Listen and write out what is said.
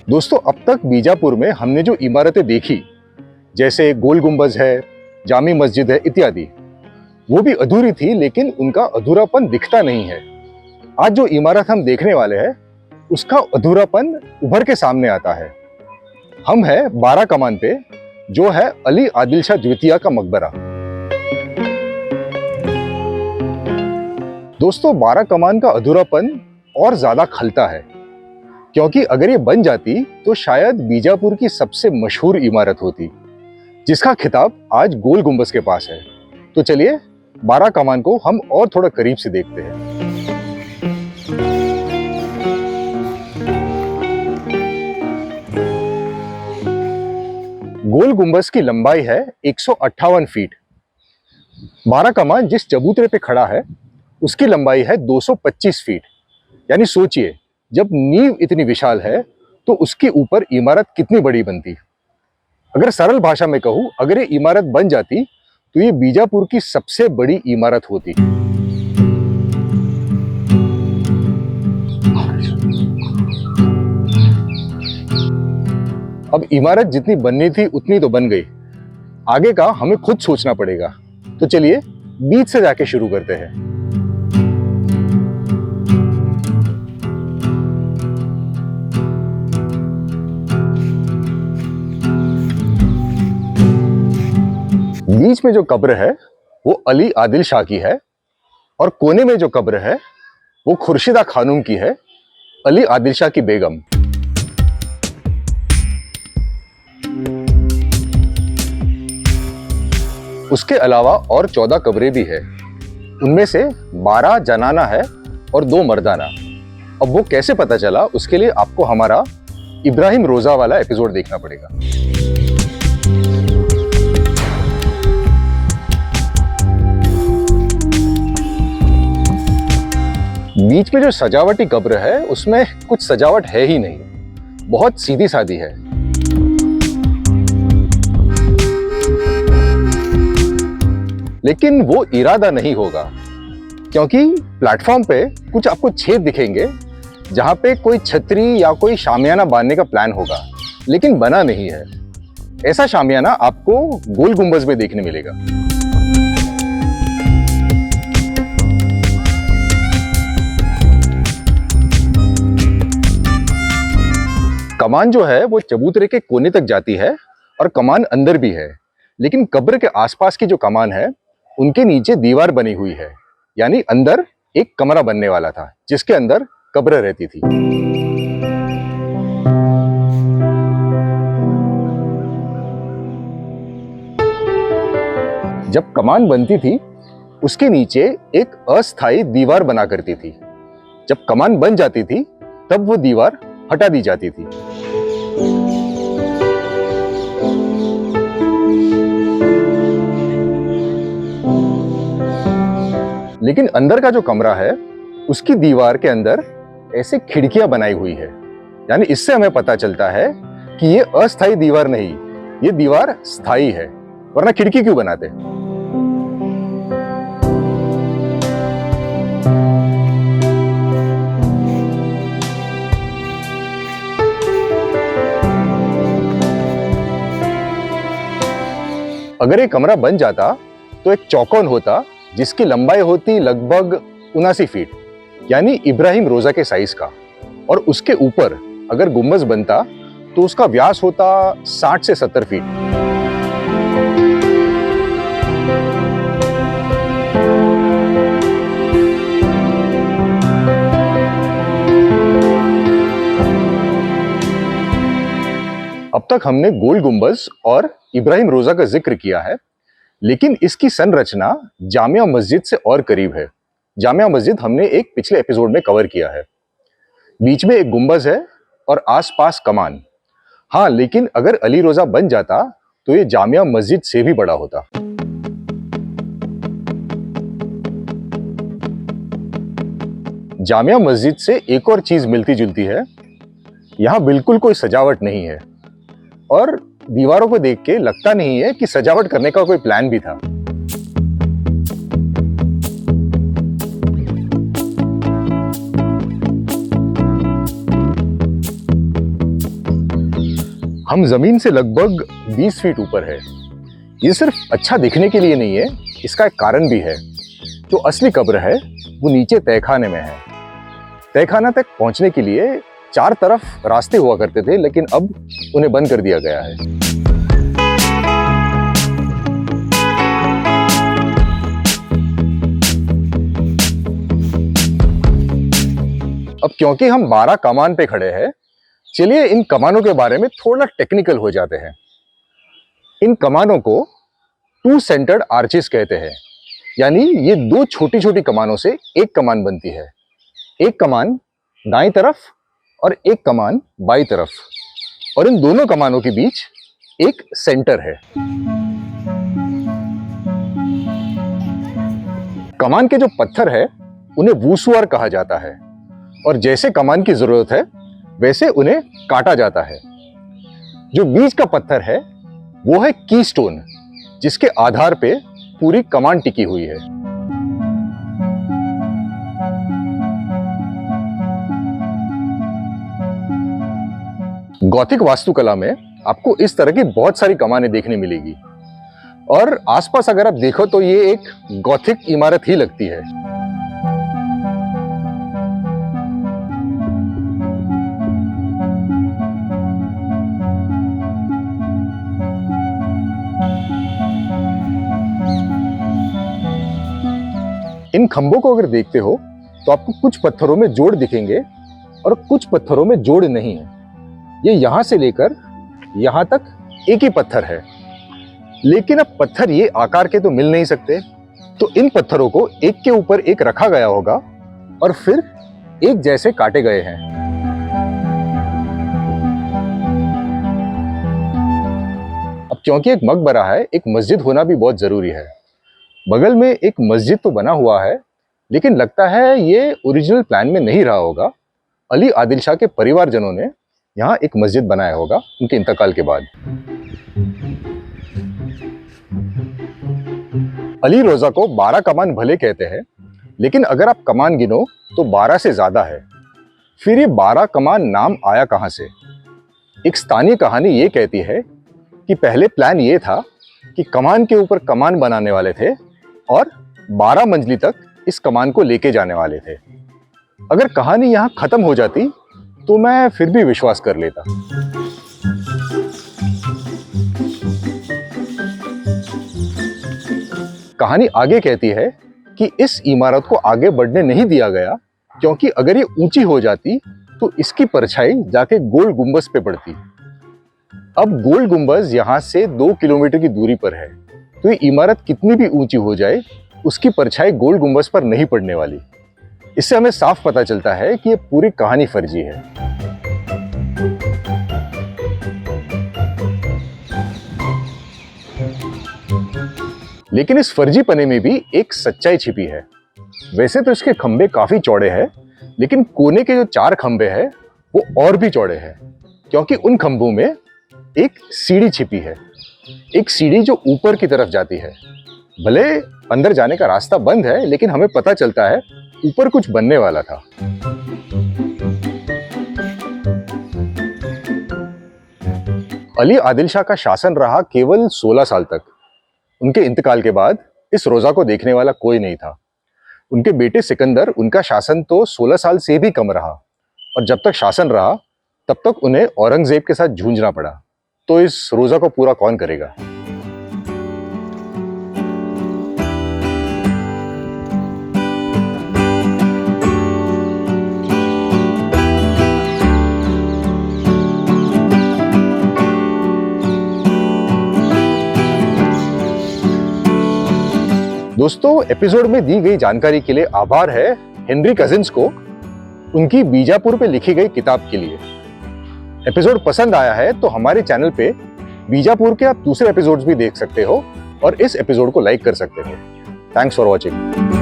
दोस्तों, अब तक बीजापुर में हमने जो इमारतें देखी, जैसे गोल गुंबज है, जामी मस्जिद है इत्यादि, वो भी अधूरी थी, लेकिन उनका अधूरापन दिखता नहीं है। आज जो इमारत हम देखने वाले हैं, उसका अधूरापन उभर के सामने आता है। हम हैं बारा कमान पे, जो है अली आदिल शाह द्वितीय का मकबरा। दोस्तों, बारा कमान का अधूरापन और ज्यादा खलता है, क्योंकि अगर ये बन जाती तो शायद बीजापुर की सबसे मशहूर इमारत होती, जिसका खिताब आज गोल गुंबज के पास है। तो चलिए बारा कमान को हम और थोड़ा करीब से देखते हैं। गोल गुंबज की लंबाई है 158 फीट। बारा कमान जिस चबूतरे पे खड़ा है, उसकी लंबाई है 225 फीट। यानी सोचिए, जब नींव इतनी विशाल है तो उसके ऊपर इमारत कितनी बड़ी बनती। अगर सरल भाषा में कहूं, अगर ये इमारत बन जाती तो ये बीजापुर की सबसे बड़ी इमारत होती। अब इमारत जितनी बननी थी उतनी तो बन गई, आगे का हमें खुद सोचना पड़ेगा। तो चलिए बीच से जाके शुरू करते हैं। बीच में जो कब्र है वो अली आदिल शाह की है, और कोने में जो कब्र है वो खुर्शीदा खानूम की है, अली आदिल शाह की बेगम। उसके अलावा और 14 कब्रें भी है। उनमें से 12 जनाना है और 2 मर्दाना। अब वो कैसे पता चला, उसके लिए आपको हमारा इब्राहिम रोजा वाला एपिसोड देखना पड़ेगा। बीच में जो सजावटी कब्र है, उसमें कुछ सजावट है ही नहीं, बहुत सीधी सादी है। लेकिन वो इरादा नहीं होगा, क्योंकि प्लेटफॉर्म पे कुछ आपको छेद दिखेंगे जहां पे कोई छतरी या कोई शामियाना बांधने का प्लान होगा, लेकिन बना नहीं है। ऐसा शामियाना आपको गोल गुंबज में देखने मिलेगा। कमान जो है वो चबूतरे के कोने तक जाती है, और कमान अंदर भी है। लेकिन कब्र के आसपास की जो कमान है, उनके नीचे दीवार बनी हुई है। यानी अंदर एक कमरा बनने वाला था, जिसके अंदर कब्र रहती थी। जब कमान बनती थी, उसके नीचे एक अस्थायी दीवार बना करती थी। जब कमान बन जाती थी, तब वो दीवार हटा दी जाती थी। लेकिन अंदर का जो कमरा है, उसकी दीवार के अंदर ऐसे खिड़कियां बनाई हुई है। यानी इससे हमें पता चलता है कि ये अस्थायी दीवार नहीं, ये दीवार स्थायी है, वरना खिड़की क्यों बनाते। अगर ये कमरा बन जाता तो एक चौकोन होता, जिसकी लंबाई होती लगभग 79 फीट, यानी इब्राहिम रोजा के साइज का। और उसके ऊपर अगर गुंबज बनता तो उसका व्यास होता 60 से 70 फीट। अब तक हमने गोल गुंबज और इब्राहिम रोजा का जिक्र किया है, लेकिन इसकी संरचना जामिया मस्जिद से और करीब है। जामिया मस्जिद हमने एक पिछले एपिसोड में कवर किया है। बीच में एक गुंबज है और आसपास कमान। हाँ, लेकिन अगर अली रोजा बन जाता तो ये जामिया मस्जिद से भी बड़ा होता। जामिया मस्जिद से एक और चीज मिलती जुलती है, यहाँ बिल्कुल कोई सजावट नहीं है, और दीवारों को देख के लगता नहीं है कि सजावट करने का कोई प्लान भी था। हम जमीन से लगभग 20 फीट ऊपर है। ये सिर्फ अच्छा दिखने के लिए नहीं है, इसका एक कारण भी है। जो असली कब्र है वो नीचे तहखाने में है। तहखाना तक पहुंचने के लिए 4 तरफ रास्ते हुआ करते थे, लेकिन अब उन्हें बंद कर दिया गया है। अब क्योंकि हम 12 कमान पे खड़े हैं, चलिए इन कमानों के बारे में थोड़ा टेक्निकल हो जाते हैं। इन कमानों को 2 सेंटर्ड आर्चेस कहते हैं, यानी ये 2 छोटी छोटी कमानों से एक कमान बनती है। एक कमान दाईं तरफ और एक कमान बाईं तरफ, और इन दोनों कमानों के बीच एक सेंटर है। कमान के जो पत्थर है उन्हें वूसुआर कहा जाता है, और जैसे कमान की जरूरत है वैसे उन्हें काटा जाता है। जो बीच का पत्थर है वो है कीस्टोन, जिसके आधार पे पूरी कमान टिकी हुई है। गॉथिक वास्तुकला में आपको इस तरह की बहुत सारी कमानें देखने मिलेगी, और आसपास अगर आप देखो तो ये एक गॉथिक इमारत ही लगती है। इन खंभों को अगर देखते हो तो आपको कुछ पत्थरों में जोड़ दिखेंगे और कुछ पत्थरों में जोड़ नहीं है। ये यहां से लेकर यहां तक एक ही पत्थर है, लेकिन अब पत्थर ये आकार के तो मिल नहीं सकते, तो इन पत्थरों को एक के ऊपर एक रखा गया होगा और फिर एक जैसे काटे गए हैं। अब क्योंकि एक मकबरा है, एक मस्जिद होना भी बहुत जरूरी है। बगल में एक मस्जिद तो बना हुआ है, लेकिन लगता है ये ओरिजिनल प्लान में नहीं रहा होगा। अली आदिल शाह के परिवारजनों ने यहाँ एक मस्जिद बनाया होगा उनके इंतकाल के बाद। अली रोजा को 12 कमान भले कहते हैं, लेकिन अगर आप कमान गिनो तो 12 से ज्यादा है। फिर ये 12 कमान नाम आया कहां से? एक स्थानीय कहानी ये कहती है कि पहले प्लान ये था कि कमान के ऊपर कमान बनाने वाले थे और 12 मंजिली तक इस कमान को लेके जाने वाले थे। अगर कहानी यहां खत्म हो जाती तो मैं फिर भी विश्वास कर लेता। कहानी आगे कहती है कि इस इमारत को आगे बढ़ने नहीं दिया गया, क्योंकि अगर ये ऊंची हो जाती तो इसकी परछाई जाके गोल गुंबज पे पड़ती। अब गोल गुंबज यहां से 2 किलोमीटर की दूरी पर है, तो ये इमारत कितनी भी ऊंची हो जाए उसकी परछाई गोल गुंबज पर नहीं पड़ने वाली। इससे हमें साफ पता चलता है कि ये पूरी कहानी फर्जी है। लेकिन इस फर्जीपने में भी एक सच्चाई छिपी है। वैसे तो इसके खंभे काफी चौड़े हैं, लेकिन कोने के जो 4 खंभे हैं वो और भी चौड़े हैं, क्योंकि उन खंभों में एक सीढ़ी छिपी है। एक सीढ़ी जो ऊपर की तरफ जाती है। भले अंदर जाने का रास्ता बंद है, लेकिन हमें पता चलता है ऊपर कुछ बनने वाला था। अली आदिल शाह का शासन रहा केवल 16 साल तक। उनके इंतकाल के बाद इस रोजा को देखने वाला कोई नहीं था। उनके बेटे सिकंदर, उनका शासन तो 16 साल से भी कम रहा, और जब तक शासन रहा तब तक उन्हें औरंगजेब के साथ जूझना पड़ा। तो इस रोजा को पूरा कौन करेगा? दोस्तों, एपिसोड में दी गई जानकारी के लिए आभार है हेनरी कजिन्स को उनकी बीजापुर पे लिखी गई किताब के लिए। एपिसोड पसंद आया है तो हमारे चैनल पे बीजापुर के आप दूसरे एपिसोड्स भी देख सकते हो और इस एपिसोड को लाइक कर सकते हो। Thanks for watching.